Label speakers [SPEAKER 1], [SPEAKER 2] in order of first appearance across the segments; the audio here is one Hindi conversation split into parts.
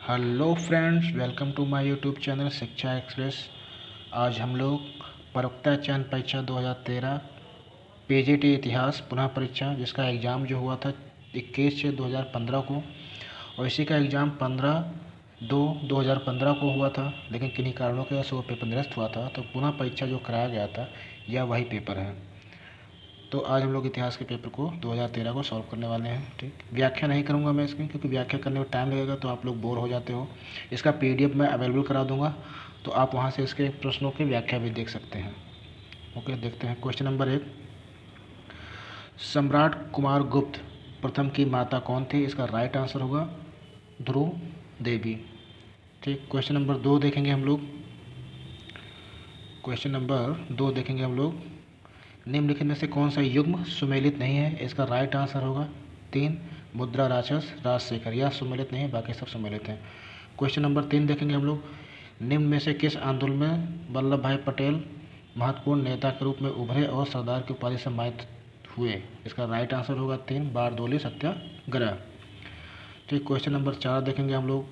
[SPEAKER 1] Hello friends, welcome to my YouTube channel Shiksha Express. आज हम लोग प्रवक्ता चयन परीक्षा 2013 पीजीटी इतिहास पुनः परीक्षा, जिसका एग्ज़ाम जो हुआ था 21/6/2015 को, और इसी का एग्ज़ाम 15/2/2015 को हुआ था, लेकिन किन्हीं कारणों की वजह से वो पेपर निरस्त हुआ था। तो पुनः परीक्षा जो कराया गया था यह वही पेपर है। तो आज हम लोग इतिहास के पेपर को 2013 को सॉल्व करने वाले हैं। ठीक, व्याख्या नहीं करूंगा मैं इसकी, क्योंकि व्याख्या करने में टाइम लगेगा तो आप लोग बोर हो जाते हो। इसका पीडीएफ मैं अवेलेबल करा दूंगा, तो आप वहां से इसके प्रश्नों की व्याख्या भी देख सकते हैं। ओके, देखते हैं। क्वेश्चन नंबर 1, सम्राट कुमार गुप्त प्रथम की माता कौन थी? इसका राइट आंसर होगा ध्रुव देवी। ठीक, क्वेश्चन नंबर 2 देखेंगे हम लोग। क्वेश्चन नंबर 2 देखेंगे हम लोग, निम्नलिखित में से कौन सा युग्म सुमेलित नहीं है? इसका राइट आंसर होगा 3, मुद्रा राक्षस राजशेखर। यह सुमेलित नहीं है, बाकी सब सुमेलित हैं। क्वेश्चन नंबर 3 देखेंगे हम लोग, निम्न में से किस आंदोलन में वल्लभ भाई पटेल महत्वपूर्ण नेता के रूप में उभरे और सरदार की उपाधि से सम्मानित हुए? इसका राइट आंसर होगा 3, बारदोली सत्याग्रह। ठीक, क्वेश्चन नंबर 4 देखेंगे हम लोग।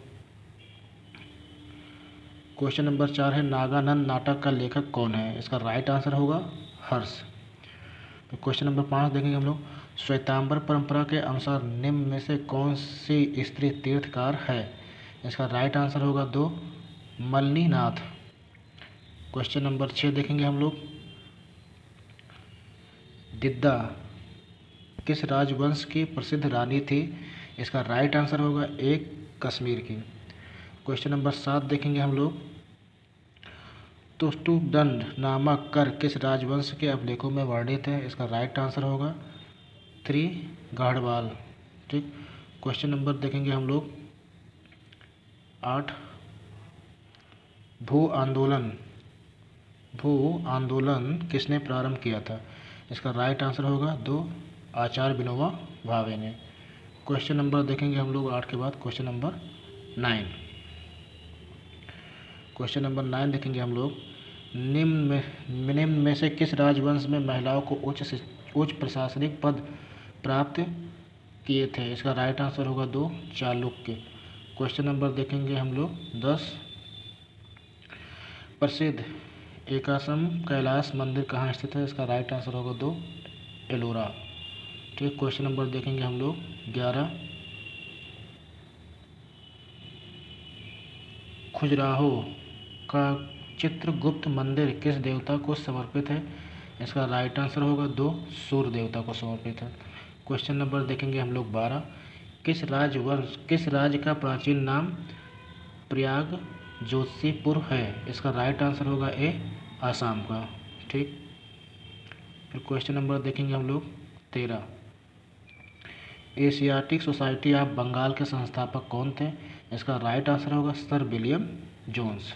[SPEAKER 1] क्वेश्चन नंबर 4 है, नागानंद नाटक का लेखक कौन है? इसका राइट आंसर होगा हर्ष। क्वेश्चन नंबर 5 देखेंगे हम लोग, श्वेतांबर परंपरा के अनुसार निम्न में से कौन सी स्त्री तीर्थकार है? इसका राइट आंसर होगा 2, मलिनी नाथ। क्वेश्चन नंबर 6 देखेंगे हम लोग, दिद्दा किस राजवंश की प्रसिद्ध रानी थी? इसका राइट आंसर होगा 1, कश्मीर की। क्वेश्चन नंबर 7 देखेंगे हम लोग, तुष्टुदंड नामक कर किस राजवंश के अभिलेखों में वर्णित है? इसका राइट आंसर होगा 3, गढ़वाल। ठीक, क्वेश्चन नंबर देखेंगे हम लोग 8, भू आंदोलन किसने प्रारंभ किया था? इसका राइट आंसर होगा 2, आचार्य विनोबा भावे ने। क्वेश्चन नंबर देखेंगे हम लोग 8 के बाद क्वेश्चन नंबर 9। क्वेश्चन नंबर 9 देखेंगे हम लोग, निम्न में से किस राजवंश में महिलाओं को उच्च प्रशासनिक पद प्राप्त किए थे? इसका राइट आंसर होगा 2, चालुक्य। क्वेश्चन नंबर देखेंगे हम लोग 10, प्रसिद्ध एकाश्रम कैलाश मंदिर कहाँ स्थित है? इसका राइट आंसर होगा 2, एलोरा। ठीक, क्वेश्चन नंबर देखेंगे हम लोग 11, खजुराहो का चित्रगुप्त मंदिर किस देवता को समर्पित है? इसका राइट आंसर होगा 2, सूर्य देवता को समर्पित है। क्वेश्चन नंबर देखेंगे हम लोग 12, किस राज्य का प्राचीन नाम प्रयाग जोशीपुर है? इसका राइट आंसर होगा ए, आसाम का। ठीक, फिर क्वेश्चन नंबर देखेंगे हम लोग 13, एशियाटिक सोसाइटी ऑफ बंगाल के संस्थापक कौन थे? इसका राइट आंसर होगा सर विलियम जोन्स।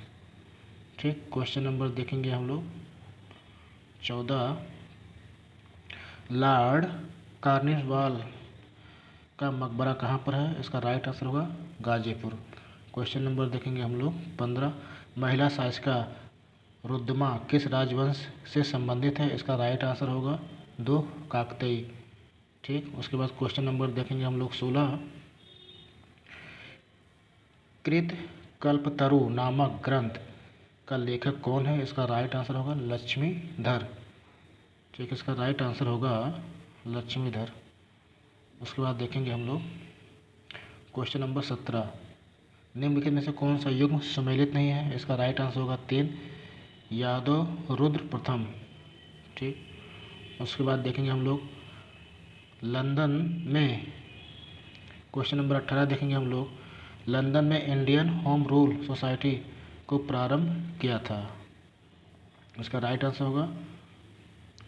[SPEAKER 1] ठीक, क्वेश्चन नंबर देखेंगे हम लोग 14, लॉर्ड कार्निवाल का मकबरा कहाँ पर है? इसका राइट आंसर होगा गाजीपुर। क्वेश्चन नंबर देखेंगे हम लोग 15, महिला शासिका रुद्रमा किस राजवंश से संबंधित है? इसका राइट आंसर होगा 2, काकतीय। ठीक, उसके बाद क्वेश्चन नंबर देखेंगे हम लोग 16, कृत कल्पतरु नामक ग्रंथ का लेखक कौन है? इसका राइट आंसर होगा लक्ष्मीधर। ठीक, इसका राइट आंसर होगा लक्ष्मीधर। उसके बाद देखेंगे हम लोग क्वेश्चन नंबर 17, निम्नलिखित में से कौन सा युग्म सुमेलित नहीं है? इसका राइट आंसर होगा 3, यादव रुद्र प्रथम। ठीक, उसके बाद देखेंगे हम लोग लंदन में, क्वेश्चन नंबर 18 देखेंगे हम लोग, लंदन में इंडियन होम रूल सोसाइटी को प्रारंभ किया था? इसका राइट आंसर होगा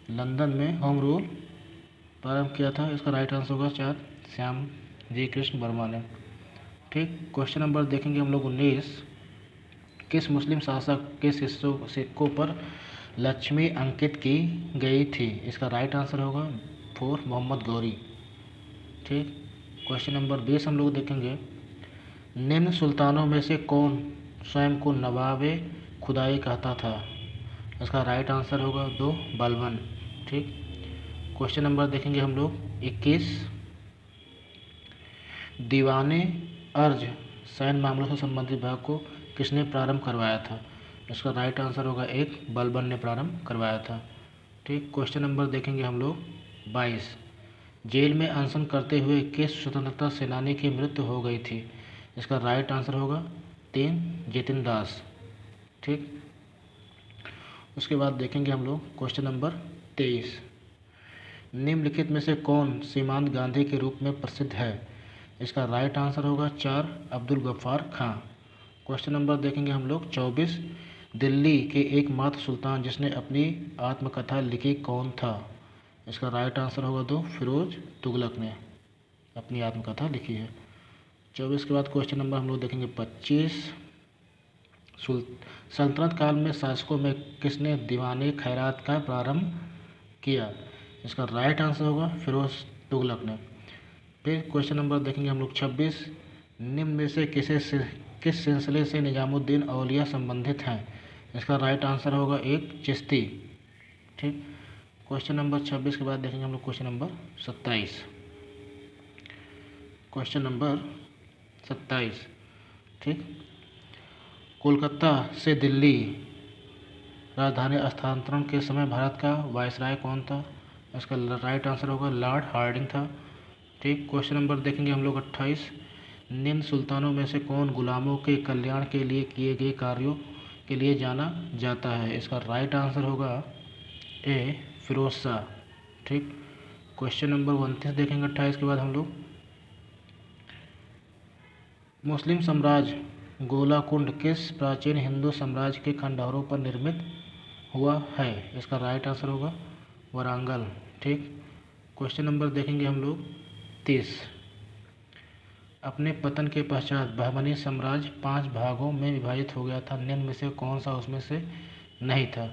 [SPEAKER 1] लंदन में होम रूल प्रारंभ किया था। इसका राइट आंसर होगा 4, श्याम जी कृष्ण वर्मा ने। ठीक, क्वेश्चन नंबर देखेंगे हम लोग 19, किस मुस्लिम शासक के सिक्कों पर लक्ष्मी अंकित की गई थी? इसका राइट आंसर होगा 4, मोहम्मद गौरी। ठीक, क्वेश्चन नंबर 20 हम लोग देखेंगे, निम्न सुल्तानों में से कौन स्वयं को नवाबे खुदाई कहता था? इसका राइट आंसर होगा 2, बलबन। ठीक, क्वेश्चन नंबर देखेंगे हम लोग 21, दीवाने अर्ज सैन्य मामलों से संबंधित विभाग को किसने प्रारंभ करवाया था? इसका राइट आंसर होगा एक, बलबन ने प्रारंभ करवाया था। ठीक, क्वेश्चन नंबर देखेंगे हम लोग 22। जेल में अनशन करते हुए किस स्वतंत्रता सेनानी की मृत्यु हो गई थी? इसका राइट आंसर होगा 3, जितिन दास। ठीक, उसके बाद देखेंगे हम लोग क्वेश्चन नंबर 23। निम्नलिखित में से कौन सीमांत गांधी के रूप में प्रसिद्ध है? इसका राइट आंसर होगा 4, अब्दुल गफ्फार खां। क्वेश्चन नंबर देखेंगे हम लोग 24। दिल्ली के एकमात्र सुल्तान जिसने अपनी आत्मकथा लिखी कौन था? इसका राइट आंसर होगा 2, फिरोज तुगलक ने अपनी आत्मकथा लिखी है। 24 के बाद क्वेश्चन नंबर हम लोग देखेंगे 25। सल्तनत काल में शासकों में किसने दीवाने खैरात का प्रारंभ किया? इसका राइट आंसर होगा फिरोज तुगलक ने। फिर क्वेश्चन नंबर देखेंगे हम लोग 26। निम्न में से किस सिलसिले से निजामुद्दीन औलिया संबंधित हैं? इसका राइट आंसर होगा 1, चिश्ती। ठीक, क्वेश्चन नंबर 26 के बाद देखेंगे हम लोग क्वेश्चन नंबर 27। Question number 27। ठीक, कोलकाता से दिल्ली राजधानी स्थानांतरण के समय भारत का वायसराय कौन था? इसका राइट आंसर होगा लॉर्ड हार्डिंग था। ठीक, क्वेश्चन नंबर देखेंगे हम लोग 28। निम्न सुल्तानों में से कौन गुलामों के कल्याण के लिए किए गए कार्यों के लिए जाना जाता है? इसका राइट आंसर होगा ए, फिरोज शाह। ठीक, क्वेश्चन नंबर 29 देखेंगे 28 के बाद हम लोग। मुस्लिम साम्राज्य गोलाकुंड किस प्राचीन हिंदू साम्राज्य के खंडहरों पर निर्मित हुआ है? इसका राइट आंसर होगा वारंगल। ठीक, क्वेश्चन नंबर देखेंगे हम लोग 30। अपने पतन के पश्चात बहमनी साम्राज्य 5 भागों में विभाजित हो गया था, निम्न में से कौन सा उसमें से नहीं था?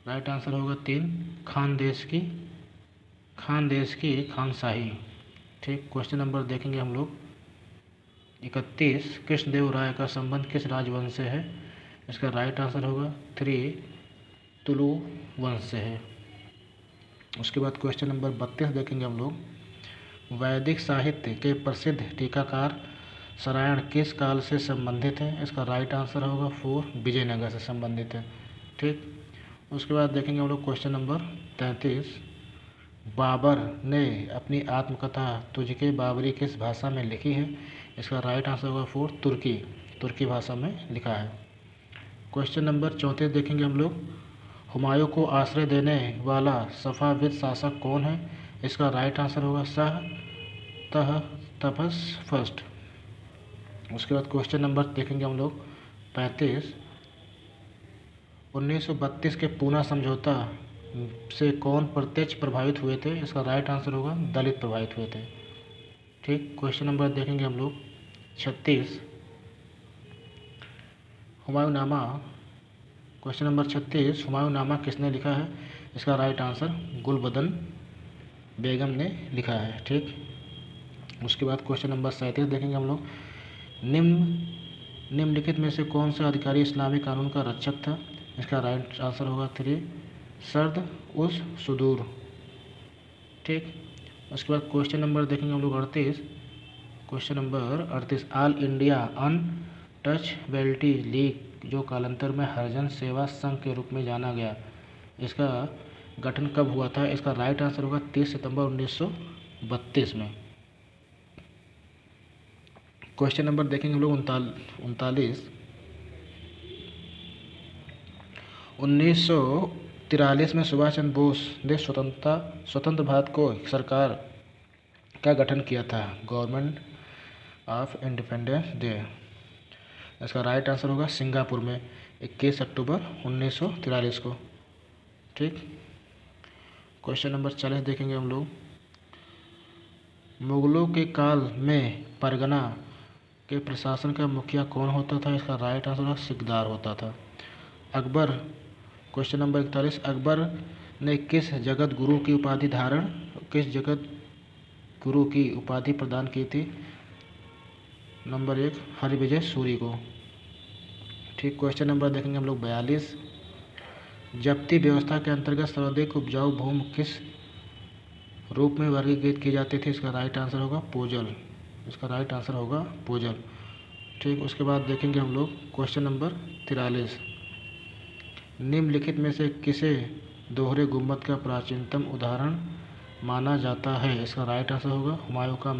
[SPEAKER 1] राइट आंसर होगा 3, खानदेश की खानशाही। ठीक, क्वेश्चन नंबर देखेंगे हम लोग 31। कृष्णदेव राय का संबंध किस राजवंश से है? इसका राइट आंसर होगा 3, तुलु वंश से है। उसके बाद क्वेश्चन नंबर 32 देखेंगे हम लोग। वैदिक साहित्य के प्रसिद्ध टीकाकार सारायण किस काल से संबंधित है? इसका राइट आंसर होगा 4, विजयनगर से संबंधित है। ठीक, उसके बाद देखेंगे हम लोग क्वेश्चन नंबर 33। बाबर ने अपनी आत्मकथा तुझके बाबरी किस भाषा में लिखी है? इसका राइट आंसर होगा 4, तुर्की भाषा में लिखा है। क्वेश्चन नंबर 34 देखेंगे हम लोग। हुमायूं को आश्रय देने वाला सफ़ाविद शासक कौन है? इसका राइट आंसर होगा शाह तहतफस फर्स्ट। उसके बाद क्वेश्चन नंबर देखेंगे हम लोग 35। 1932 के पूना समझौता से कौन प्रत्यक्ष प्रभावित हुए थे? इसका राइट आंसर होगा दलित प्रभावित हुए थे। ठीक, क्वेश्चन नंबर देखेंगे हम लोग 36। हुमायूंनामा। Question number 36। हुमायूंनामा किसने लिखा है? इसका राइट आंसर गुलबदन बेगम ने लिखा है। ठीक, उसके बाद क्वेश्चन नंबर 37 देखेंगे हम लोग। निम्नलिखित में से कौन सा अधिकारी इस्लामी कानून का रक्षक था? इसका राइट आंसर होगा 3, सर्द उस सुदूर। ठीक, उसके बाद क्वेश्चन नंबर देखेंगे हम लोग 38। Question number 38। All India untouchability league जो कालांतर में हरिजन सेवा संघ के रूप में जाना गया, इसका गठन कब हुआ था? इसका राइट आंसर होगा 30 सितंबर 1932 में। क्वेश्चन नंबर देखेंगे हम लोग 39। 1943 में सुभाष चंद्र बोस ने स्वतंत्र भारत को सरकार का गठन किया था, गवर्नमेंट ऑफ इंडिपेंडेंस डे। इसका राइट आंसर होगा सिंगापुर में 21 अक्टूबर 1943 को। ठीक, क्वेश्चन नंबर 40 देखेंगे हम लोग। मुगलों के काल में परगना के प्रशासन का मुखिया कौन होता था? इसका राइट आंसर सिकदार होता था। अकबर। Question number 41। अकबर ने किस जगत गुरु की उपाधि प्रदान की थी? नंबर 1, हरिविजय सूरी को। ठीक, क्वेश्चन नंबर देखेंगे हम लोग 42। जब्ती व्यवस्था के अंतर्गत सर्वाधिक उपजाऊ भूमि किस रूप में वर्गीकृत की जाती थी? इसका राइट आंसर होगा पोजल। ठीक, उसके बाद देखेंगे हम लोग क्वेश्चन नंबर 43। निम्नलिखित में से किसे दोहरे गुंबद का प्राचीनतम उदाहरण माना जाता है? इसका राइट आंसर होगा हुमायूं का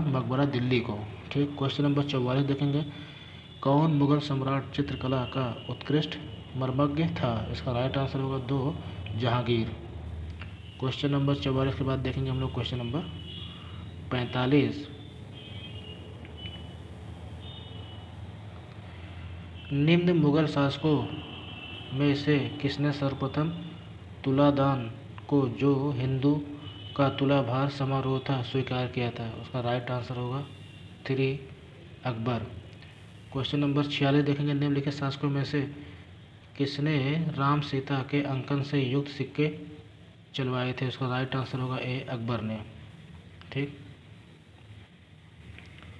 [SPEAKER 1] मकबरा दिल्ली को। ठीक, क्वेश्चन नंबर 44 देखेंगे। कौन मुगल सम्राट चित्रकला का उत्कृष्ट मर्मज्ञ था? इसका राइट आंसर होगा 2 जहांगीर। क्वेश्चन नंबर 44 के बाद देखेंगे हम लोग क्वेश्चन नंबर 45। निम्न मुगल शासकों में से किसने सर्वप्रथम तुलादान को, जो हिंदू का तुला भार समारोह था, स्वीकार किया था? उसका राइट आंसर होगा 3 अकबर। क्वेश्चन नंबर 46 देखेंगे। निम्नलिखित शासकों में से किसने राम सीता के अंकन से युक्त सिक्के चलवाए थे? उसका राइट आंसर होगा ए अकबर ने। ठीक,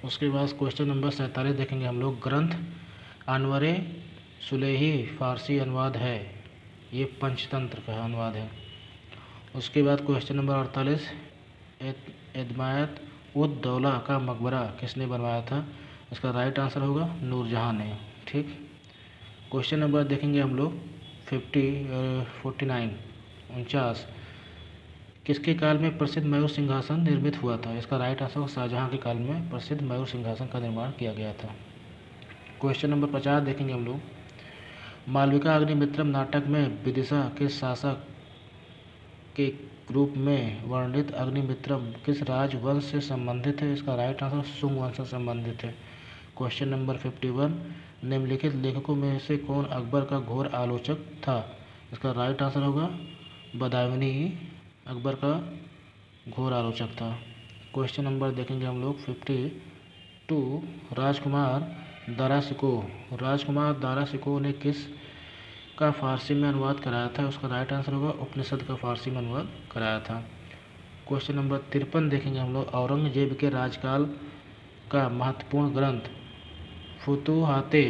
[SPEAKER 1] उसके बाद क्वेश्चन नंबर 47 देखेंगे हम लोग। ग्रंथ अनवरे सुलेही फारसी अनुवाद है, ये पंचतंत्र का अनुवाद है। उसके बाद क्वेश्चन नंबर 48। एदमायत उद दौला का मकबरा किसने बनवाया था? इसका राइट आंसर होगा नूरजहां ने। ठीक, क्वेश्चन नंबर देखेंगे हम लोग 49। किसके काल में प्रसिद्ध मयूर सिंहासन निर्मित हुआ था? इसका राइट आंसर शाहजहां के काल में प्रसिद्ध मयूर सिंहासन का निर्माण किया गया था। क्वेश्चन नंबर 50 देखेंगे हम लोग। मालविका अग्निमित्रम नाटक में विदिशा के शासक के रूप में वर्णित अग्निमित्रम किस राजवंश से संबंधित है? इसका राइट आंसर सुंग वंश से संबंधित है। Question number 51। निम्नलिखित लेखकों में से कौन अकबर का घोर आलोचक था? इसका राइट आंसर होगा बदायूनी अकबर का घोर आलोचक था। क्वेश्चन नंबर देखेंगे हम लोग 52। राजकुमार दारा शिकोह ने किस का फारसी में अनुवाद कराया था? उसका राइट आंसर होगा उपनिषद का फारसी में अनुवाद कराया था। क्वेश्चन नंबर 53 देखेंगे हम लोग। औरंगजेब के राजकाल का महत्वपूर्ण ग्रंथ फुतूहाते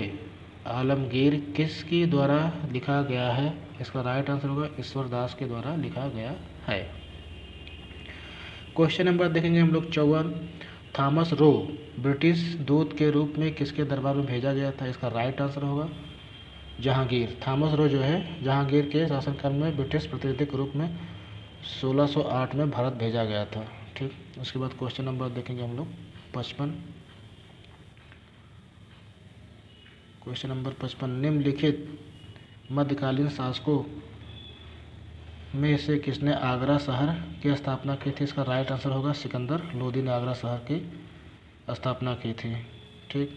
[SPEAKER 1] आलमगीर किसके द्वारा लिखा गया है? इसका राइट आंसर होगा ईश्वर दास के द्वारा लिखा गया है। क्वेश्चन नंबर देखेंगे हम लोग 54। थॉमस रो ब्रिटिश दूत के रूप में किसके दरबार में भेजा गया था? इसका राइट आंसर होगा जहांगीर। थॉमस रो जो है जहांगीर के शासनकाल में ब्रिटिश प्रतिनिधि के रूप में 1608 में भारत भेजा गया था। ठीक, उसके बाद क्वेश्चन नंबर देखेंगे हम लोग 55। Question number 55। निम्नलिखित मध्यकालीन शासकों में से किसने आगरा शहर की स्थापना की थी? इसका राइट आंसर होगा सिकंदर लोदी ने आगरा शहर की स्थापना की थी। ठीक,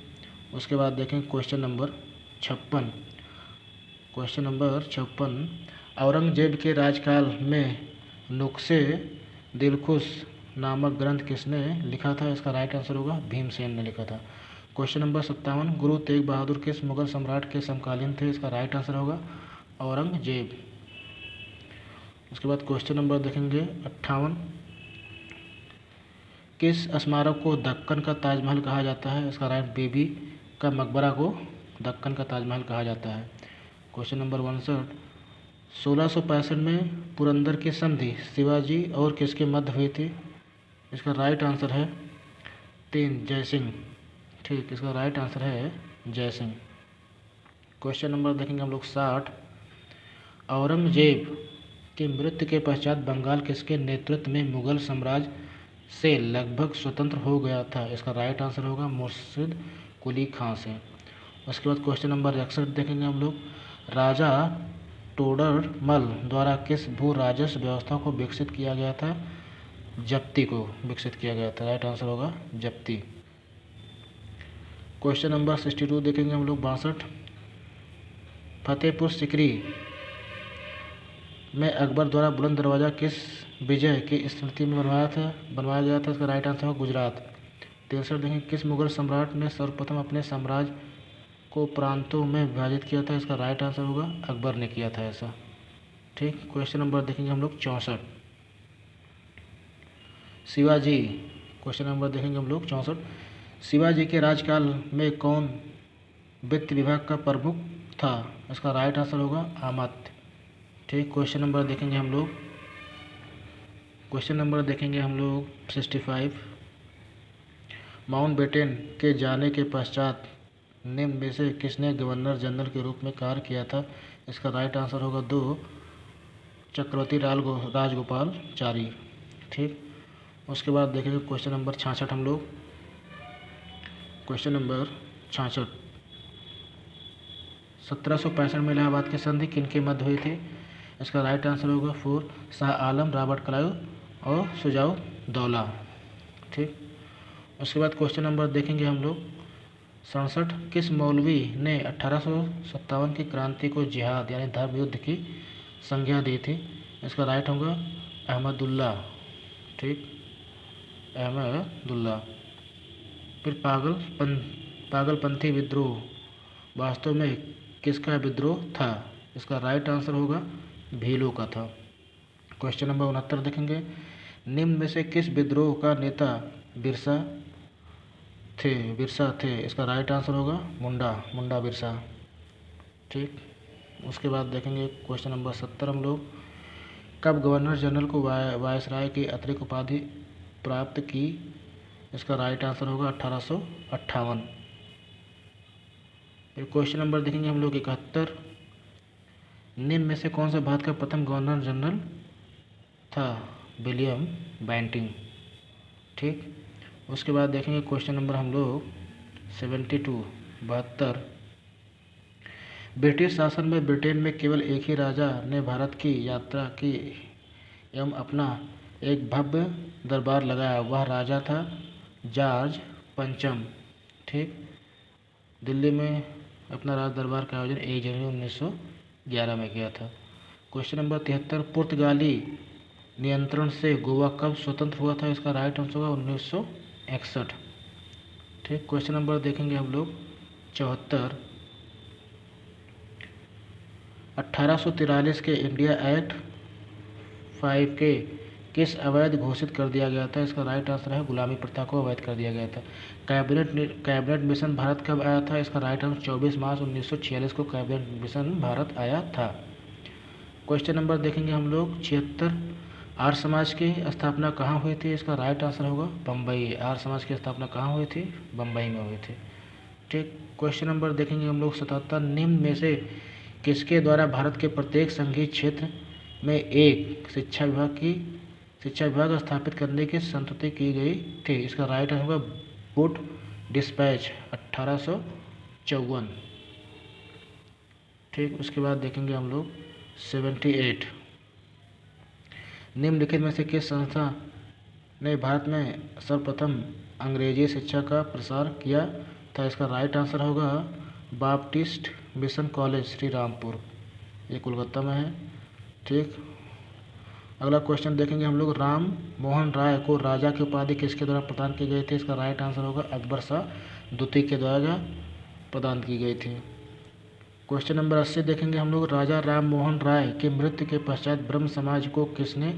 [SPEAKER 1] उसके बाद देखें question number 56। Question number 56। Aurangzeb के राजकाल में नुक्शे दिलखुश नामक ग्रंथ किसने लिखा था? इसका राइट आंसर होगा भीमसेन ने लिखा था। Question number 57। गुरु तेग बहादुर किस मुगल सम्राट के समकालीन थे? इसका राइट आंसर होगा औरंगजेब। उसके बाद क्वेश्चन नंबर देखेंगे 58। किस स्मारक को दक्कन का ताजमहल कहा जाता है? इसका राइट बीबी का मकबरा को दक्कन का ताजमहल कहा जाता है। Question number 59। 1665 में पुरंदर की संधि शिवाजी और किसके मध्य हुई थी? इसका राइट आंसर है 3 जयसिंह। ठीक, इसका राइट आंसर है जयसिंह। क्वेश्चन नंबर देखेंगे हम लोग 60। औरंगजेब की मृत्यु के पश्चात बंगाल किसके नेतृत्व में मुगल साम्राज्य से लगभग स्वतंत्र हो गया था? इसका राइट आंसर होगा मुर्शिद कुली खां से। उसके बाद क्वेश्चन नंबर 61 देखेंगे हम लोग। राजा टोडरमल द्वारा किस भू राजस्व व्यवस्था को विकसित किया गया था? जप्ती को विकसित किया गया था। राइट आंसर होगा जप्ती। क्वेश्चन नंबर 62 देखेंगे हम लोग 62। फतेहपुर सिकरी में अकबर द्वारा बुलंद दरवाज़ा किस विजय की स्मृति में बनवाया गया था? इसका राइट आंसर होगा गुजरात। 63 देखेंगे। किस मुगल सम्राट ने सर्वप्रथम अपने साम्राज्य को प्रांतों में विभाजित किया था? इसका राइट आंसर होगा अकबर ने किया था ऐसा। ठीक, क्वेश्चन नंबर देखेंगे हम लोग 64। शिवाजी। क्वेश्चन नंबर देखेंगे हम लोग 64। शिवाजी के राजकाल में कौन वित्त विभाग का प्रमुख था? इसका राइट आंसर होगा अमात्य। ठीक, क्वेश्चन नंबर देखेंगे हम लोग 65। माउंटबेटन के जाने के पश्चात निम्न में से किसने गवर्नर जनरल के रूप में कार्य किया था? इसका राइट आंसर होगा 2, चक्रवर्ती राजगोपालचारी। ठीक, उसके बाद देखेंगे क्वेश्चन नंबर 66 हम लोग। क्वेश्चन नंबर 66, 1765 में इलाहाबाद की संधि किनके मध्य हुई थी? इसका राइट आंसर होगा 4, शाह आलम, रॉबर्ट क्लाइव और शुजा-उद-दौला। ठीक, उसके बाद क्वेश्चन नंबर देखेंगे हम लोग 67, किस मौलवी ने 1857 की क्रांति को जिहाद यानी धर्म युद्ध की संज्ञा दी थी? इसका राइट होगा अहमदुल्ला। ठीक, अहमदुल्ला। फिर पागलपंथी विद्रोह वास्तव में किसका विद्रोह था? इसका राइट आंसर होगा भीलों का था। क्वेश्चन नंबर 69 देखेंगे, निम्न में से किस विद्रोह का नेता बिरसा थे? इसका राइट आंसर होगा मुंडा बिरसा। ठीक, उसके बाद देखेंगे क्वेश्चन नंबर 70 हम लोग, कब गवर्नर जनरल को वायसराय की अतिरिक्त उपाधि प्राप्त की? इसका राइट आंसर होगा 1858। फिर क्वेश्चन नंबर देखेंगे हम लोग 71, निम्न में से कौन सा भारत का प्रथम गवर्नर जनरल था? William Bentinck. ठीक, उसके बाद देखेंगे क्वेश्चन नंबर हम लोग 72, ब्रिटिश शासन में ब्रिटेन में केवल एक ही राजा ने भारत की यात्रा की एवं अपना एक भव्य दरबार लगाया, वह राजा था जॉर्ज पंचम। ठीक, दिल्ली में अपना राज दरबार का आयोजन 1 जनवरी 1911 में किया था। क्वेश्चन नंबर 73, पुर्तगाली नियंत्रण से गोवा कब स्वतंत्र हुआ था? इसका राइट आंसर होगा 1961। ठीक, क्वेश्चन नंबर देखेंगे हम लोग 74, 1843 के इंडिया एक्ट 5 के किस अवैध घोषित कर दिया गया था? इसका राइट आंसर है गुलामी प्रथा को अवैध कर दिया गया था। कैबिनेट मिशन भारत कब आया था? इसका राइट आंसर 24 मार्च 1946 को कैबिनेट मिशन भारत आया था। क्वेश्चन नंबर देखेंगे हम लोग 76, आर्य समाज की स्थापना कहाँ हुई थी? इसका राइट आंसर होगा बम्बई। आर्य समाज की स्थापना कहाँ हुई थी? बम्बई में हुई थी। ठीक, क्वेश्चन नंबर देखेंगे हम लोग 77, निम्न में से किसके द्वारा भारत के प्रत्येक संघीय क्षेत्र में एक शिक्षा विभाग स्थापित करने की संस्तुति की गई थी? इसका राइट आंसर होगा वुड डिस्पैच 1854। ठीक, उसके बाद देखेंगे हम लोग 78, निम्नलिखित में से किस संस्था ने भारत में सर्वप्रथम अंग्रेजी शिक्षा का प्रसार किया था? इसका राइट आंसर होगा Baptist mission college Shri Rampur, ये कोलकाता में है। ठीक, अगला क्वेश्चन देखेंगे हम लोग, राम मोहन राय को राजा की उपाधि किसके द्वारा प्रदान की गई थी? इसका राइट आंसर होगा अकबर शाह द्वितीय के द्वारा प्रदान की गई थी। क्वेश्चन नंबर 80 देखेंगे हम लोग, राजा राम मोहन राय की मृत्यु के पश्चात ब्रह्म समाज को किसने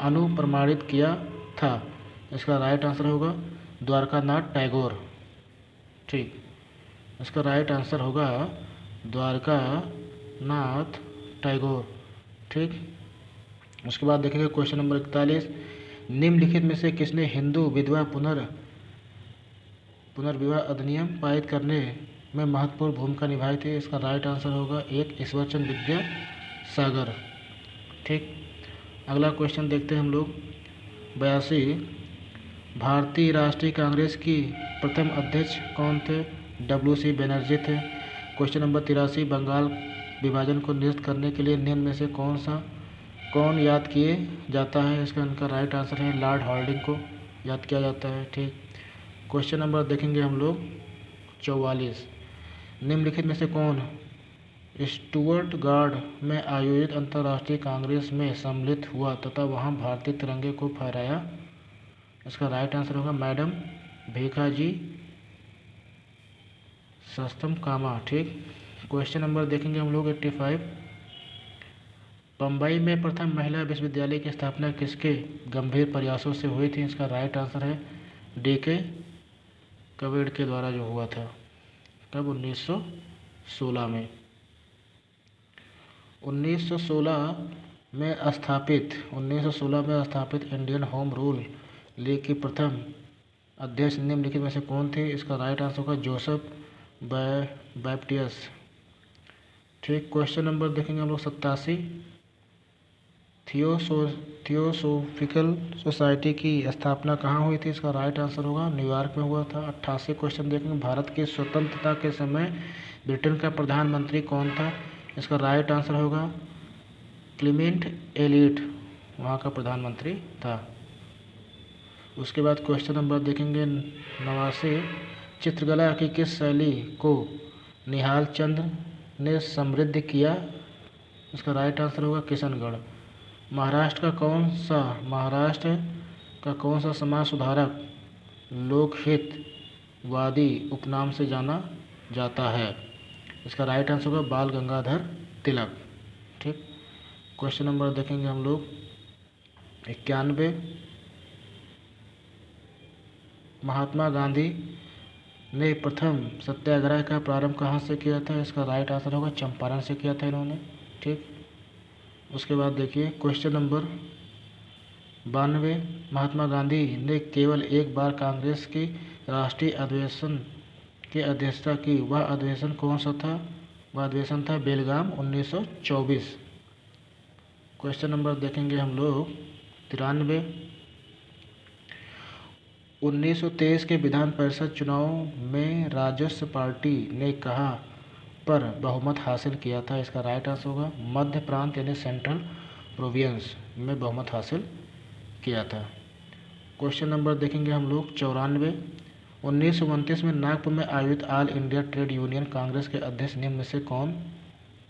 [SPEAKER 1] अनुप्रमाणित किया था? इसका राइट आंसर होगा द्वारकानाथ टैगोर। ठीक, इसका राइट आंसर होगा द्वारकानाथ टैगोर। ठीक, उसके बाद देखेंगे क्वेश्चन नंबर 41, निम्नलिखित में से किसने हिंदू विधवा पुनर्विवाह अधिनियम पारित करने में महत्वपूर्ण भूमिका निभाई थी? इसका राइट आंसर होगा 1, ईश्वरचंद्र विद्यासागर। ठीक, अगला क्वेश्चन देखते हैं हम लोग 82, भारतीय राष्ट्रीय कांग्रेस की प्रथम अध्यक्ष कौन थे? WC बनर्जी थे। क्वेश्चन नंबर 83, बंगाल विभाजन को निरस्त करने के लिए निम्न में से कौन याद किए जाता है? इनका राइट आंसर है लॉर्ड हार्डिंग को याद किया जाता है। ठीक, क्वेश्चन नंबर देखेंगे हम लोग 44, निम्नलिखित में से कौन स्टुअर्टगार्ड में आयोजित अंतर्राष्ट्रीय कांग्रेस में सम्मिलित हुआ तथा वहां भारतीय तिरंगे को फहराया? इसका राइट आंसर होगा मैडम भीखाजी सस्तम कामा। ठीक, क्वेश्चन नंबर देखेंगे हम लोग 85, बम्बई में प्रथम महिला विश्वविद्यालय की स्थापना किसके गंभीर प्रयासों से हुई थी? इसका राइट आंसर है DK कवेड के द्वारा जो हुआ था। तब 1916 में 1916 में स्थापित इंडियन होम रूल लीग की प्रथम अध्यक्ष निम्नलिखित में से कौन थे? इसका राइट आंसर होगा जोसेफ बैप्टियस। ठीक, क्वेश्चन नंबर देखेंगे हम लोग 87। थियोसोफिकल सोसाइटी की स्थापना कहाँ हुई थी? इसका राइट आंसर होगा न्यूयॉर्क में हुआ था। 88 क्वेश्चन देखेंगे, भारत की स्वतंत्रता के समय ब्रिटेन का प्रधानमंत्री कौन था? इसका राइट आंसर होगा क्लीमेंट एलियट, वहाँ का प्रधानमंत्री था। उसके बाद क्वेश्चन नंबर देखेंगे 89। चित्रकला की किस शैली को निहाल चंद्र ने समृद्ध किया? इसका राइट आंसर होगा किशनगढ़। महाराष्ट्र का कौन सा समाज सुधारक लोकहितवादी उपनाम से जाना जाता है? इसका राइट आंसर होगा बाल गंगाधर तिलक। ठीक, क्वेश्चन नंबर देखेंगे हम लोग 91। महात्मा गांधी ने प्रथम सत्याग्रह का प्रारंभ कहाँ से किया था? इसका राइट आंसर होगा चंपारण से किया था इन्होंने। ठीक, उसके बाद देखिए क्वेश्चन नंबर 92। महात्मा गांधी ने केवल एक बार कांग्रेस की राष्ट्रीय अधिवेशन की अध्यक्षता की, वह अधिवेशन कौन सा था? वह अधिवेशन था बेलगाम 1924। क्वेश्चन नंबर देखेंगे हम लोग 93। 1923 के विधान परिषद चुनाव में राजस्व पार्टी ने कहाँ पर बहुमत हासिल किया था? इसका राइट आंसर होगा मध्य प्रांत यानी सेंट्रल प्रोविंस में बहुमत हासिल किया था। क्वेश्चन नंबर देखेंगे हम लोग 94। 1929 में नागपुर में आयोजित all India trade union Congress के अध्यक्ष निम्न में से कौन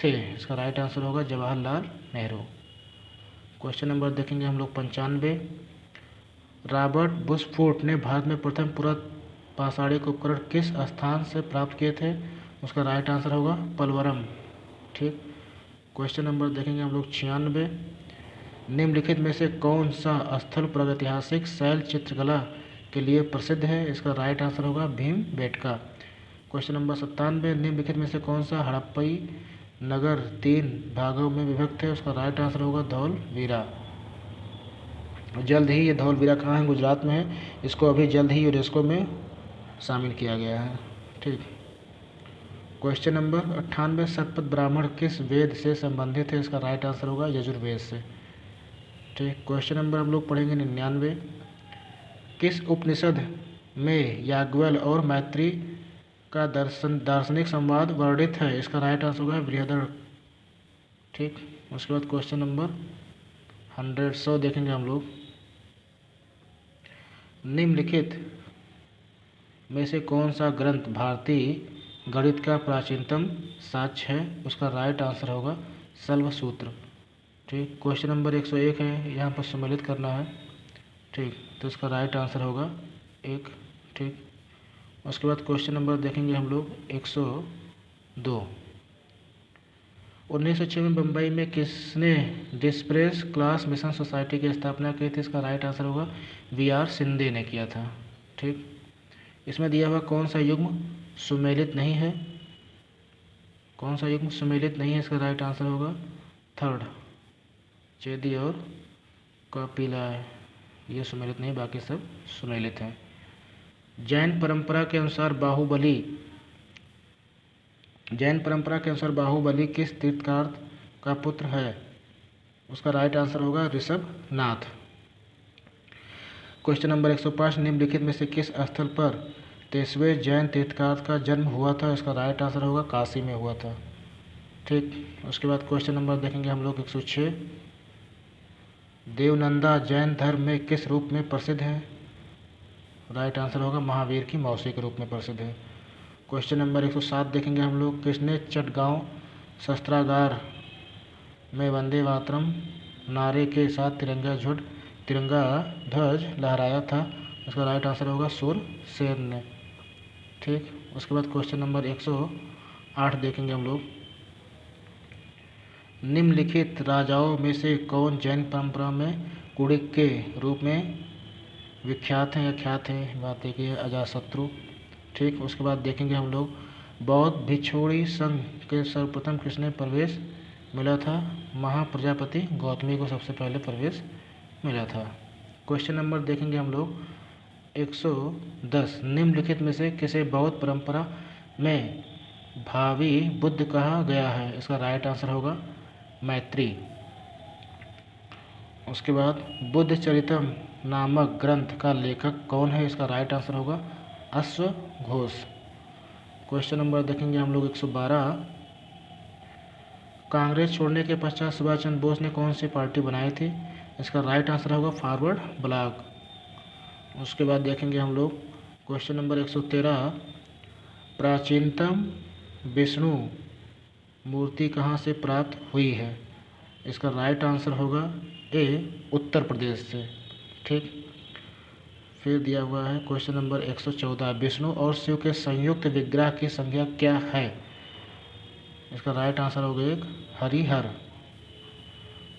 [SPEAKER 1] थे? इसका राइट आंसर होगा जवाहरलाल नेहरू। क्वेश्चन नंबर देखेंगे हम लोग 95। रॉबर्ट बुशफोर्ड ने भारत में प्रथम पाषाणिक उपकरण किस स्थान से प्राप्त किए थे? उसका राइट आंसर होगा पलवरम। ठीक, क्वेश्चन नंबर देखेंगे हम लोग 96। निम्नलिखित में से कौन सा स्थल प्रागैतिहासिक शैल चित्रकला के लिए प्रसिद्ध है? इसका राइट आंसर होगा भीमबेटका। Question number 97। निम्नलिखित में से कौन सा हड़प्पई नगर 3 भागों में विभक्त है? उसका राइट आंसर होगा धौलवीरा। जल्द ही ये धौलवीरा कहाँ है? गुजरात में है। इसको अभी जल्द ही यूनेस्को में शामिल किया गया है। ठीक, क्वेश्चन नंबर 98। शतपथ ब्राह्मण किस वेद से संबंधित है? इसका राइट आंसर होगा यजुर्वेद से। ठीक, क्वेश्चन नंबर हम लोग पढ़ेंगे 99। किस उपनिषद में याज्ञवल्क्य और मैत्री का दार्शनिक संवाद वर्णित है? इसका राइट आंसर होगा बृहदारण्यक। ठीक, उसके बाद क्वेश्चन नंबर 100 देखेंगे हम लोग। निम्नलिखित में से कौन सा ग्रंथ भारतीय गणित का प्राचीनतम साक्ष्य है? उसका राइट आंसर होगा शल्वसूत्र। ठीक, क्वेश्चन नंबर 101 है, यहाँ पर सम्मिलित करना है। ठीक, तो इसका राइट आंसर होगा 1। ठीक, उसके बाद क्वेश्चन नंबर देखेंगे हम लोग 102। 1906 में बम्बई में किसने डिस्प्रेस क्लास मिशन सोसाइटी की स्थापना की थी? इसका राइट आंसर होगा VR सिंधे ने किया था। ठीक, इसमें दिया हुआ कौन सा युग्म सुमेलित नहीं है? कौन सा युग्म सुमेलित नहीं है? इसका राइट आंसर होगा 3rd, चेदी और कपिला। ये सुमेलित नहीं, बाकी सब सुमेलित हैं। जैन परंपरा के अनुसार बाहुबली किस तीर्थकार का पुत्र है? उसका राइट आंसर होगा ऋषभनाथ। Question number 105। निम्नलिखित में से किस स्थल पर 23वें जैन तीर्थकार का जन्म हुआ था? इसका राइट आंसर होगा काशी में हुआ था। ठीक, उसके बाद क्वेश्चन नंबर देखेंगे हम लोग 106। देवनंदा जैन धर्म में किस रूप में प्रसिद्ध है? राइट आंसर होगा महावीर की मौसी के रूप में प्रसिद्ध है। क्वेश्चन नंबर 107 देखेंगे हम लोग। किसने चटगांव शस्त्रागार में वंदे मातरम नारे के साथ तिरंगा ध्वज लहराया था? इसका राइट आंसर होगा सूरसेन ने। ठीक, उसके बाद क्वेश्चन नंबर 108 देखेंगे हम लोग। निम्नलिखित राजाओं में से कौन जैन परंपरा में कुड़िक के रूप में विख्यात हैं या ख्यात हैं? बात देखिए अजातशत्रु। ठीक, उसके बाद देखेंगे हम लोग बौद्ध भिक्षुणी संघ के सर्वप्रथम किसने प्रवेश मिला था? महाप्रजापति गौतमी को सबसे पहले प्रवेश मिला था। क्वेश्चन नंबर देखेंगे हम लोग 110 निम्नलिखित में से किसे बौद्ध परंपरा में भावी बुद्ध कहा गया है? इसका राइट आंसर होगा मैत्री। उसके बाद बुद्ध चरितम नामक ग्रंथ का लेखक कौन है? इसका राइट आंसर होगा अश्वघोष। क्वेश्चन नंबर देखेंगे हम लोग 112। कांग्रेस छोड़ने के पश्चात सुभाष चंद्र बोस ने कौन सी पार्टी बनाई थी? इसका राइट आंसर होगा फॉरवर्ड ब्लॉक। उसके बाद देखेंगे हम लोग क्वेश्चन नंबर 113। प्राचीनतम विष्णु मूर्ति कहाँ से प्राप्त हुई है? इसका राइट आंसर होगा ए उत्तर प्रदेश से। ठीक, फिर दिया हुआ है क्वेश्चन नंबर 114। विष्णु और शिव के संयुक्त विग्रह की संख्या क्या है? इसका राइट आंसर होगा एक हरिहर।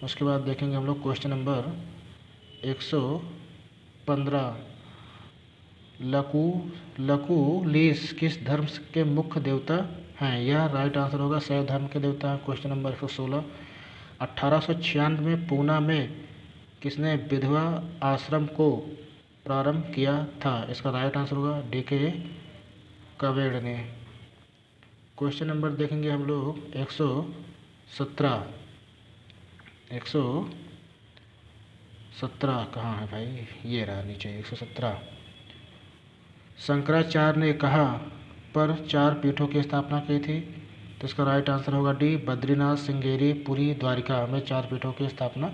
[SPEAKER 1] उसके बाद देखेंगे हम लोग क्वेश्चन नंबर 115। लकुलिश किस धर्म के मुख्य देवता हैं? यह राइट आंसर होगा शैव धर्म के देवता हैं। Question number 116। 1896 में पूना में किसने विधवा आश्रम को प्रारंभ किया था? इसका राइट आंसर होगा D.K. कबीर ने। क्वेश्चन नंबर देखेंगे हम लोग 117। 117 कहाँ है भाई? ये रहा नीचे 117। शंकराचार्य ने कहाँ पर 4 पीठों की स्थापना की थी? तो इसका राइट आंसर होगा डी बद्रीनाथ, श्रृंगेरी, पुरी, द्वारिका में 4 पीठों की स्थापना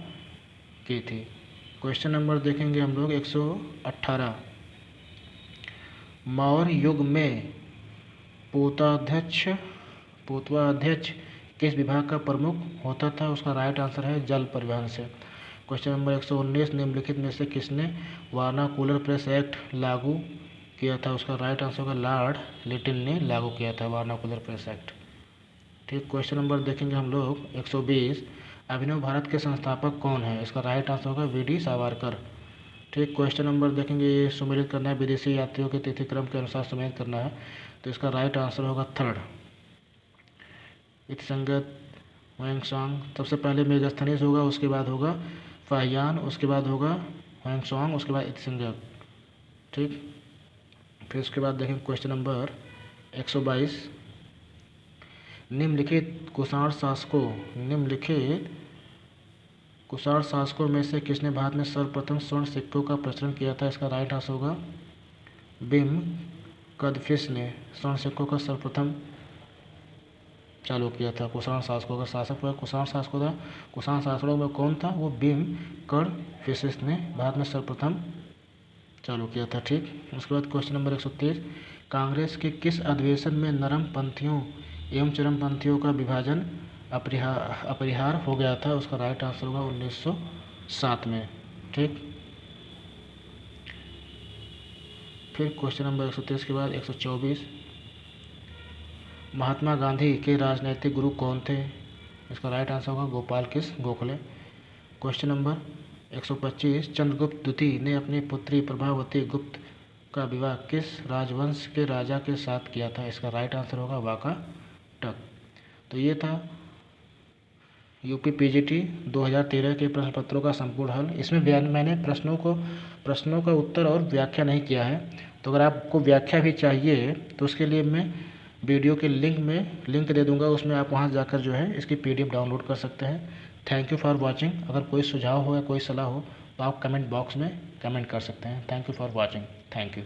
[SPEAKER 1] की थी। क्वेश्चन नंबर देखेंगे हम लोग 118। मौर्य युग में पूर्वाध्यक्ष किस विभाग का प्रमुख होता था? उसका राइट आंसर है जल परिवहन से। Question number 119। निम्नलिखित में से किसने वार्नाकुलर प्रेस एक्ट लागू किया था? उसका राइट आंसर होगा लॉर्ड लिटिल ने लागू किया था वार्नाकुलर प्रेस एक्ट। ठीक, क्वेश्चन नंबर देखेंगे हम लोग 120। अभिनव भारत के संस्थापक कौन है? इसका राइट आंसर होगा V.D. सावरकर। ठीक, क्वेश्चन नंबर देखेंगे ये सुमेलित करना है, विदेशी यात्रियों के तिथि क्रम के अनुसार सुमेलित करना है। तो इसका राइट आंसर होगा 3rd इत्संगत वैंगसांग। सबसे पहले मेगास्थनीज होगा, उसके बाद होगा फाहियान, उसके बाद होगा वैंगसांग, उसके बाद इत्संगत। ठीक, फिर उसके बाद देखेंगे क्वेश्चन नंबर 122। निम्नलिखित कुषाण शासकों में से किसने भारत में सर्वप्रथम स्वर्ण सिक्कों का प्रचलन किया था? इसका राइट आंसर होगा बिम कदफिस ने स्वर्ण सिक्कों का सर्वप्रथम चालू किया था। कुषाण शासकों का शासक कुषाण शासकों था। कुषाण शासकों में कौन था? वो बिम कदफिस ने भारत में सर्वप्रथम चालू किया था। ठीक, उसके बाद क्वेश्चन नंबर 123। कांग्रेस के किस अधिवेशन में नरम पंथियों एवं चरमपंथियों का विभाजन अपरिहार्य हो गया था? उसका राइट आंसर होगा 1907 में। ठीक, फिर क्वेश्चन नंबर 123 के बाद 124। महात्मा गांधी के राजनैतिक गुरु कौन थे? इसका राइट आंसर होगा गोपाल कृष्ण गोखले। Question number 125। चंद्रगुप्त द्वितीय ने अपनी पुत्री प्रभावती गुप्त का विवाह किस राजवंश के राजा के साथ किया था? इसका राइट आंसर होगा वाकाटक। तो ये था यूपी पीजीटी 2013 के प्रश्न पत्रों का संपूर्ण हल। इसमें मैंने प्रश्नों का उत्तर और व्याख्या नहीं किया है। तो अगर आपको व्याख्या भी चाहिए तो उसके लिए मैं वीडियो के लिंक दे दूंगा, उसमें आप वहां जाकर जो है इसकी PDF डाउनलोड कर सकते हैं। Thank you for watching. अगर कोई सुझाव हो या कोई सलाह हो तो आप कमेंट बॉक्स में कमेंट कर सकते हैं। Thank you for watching. Thank you.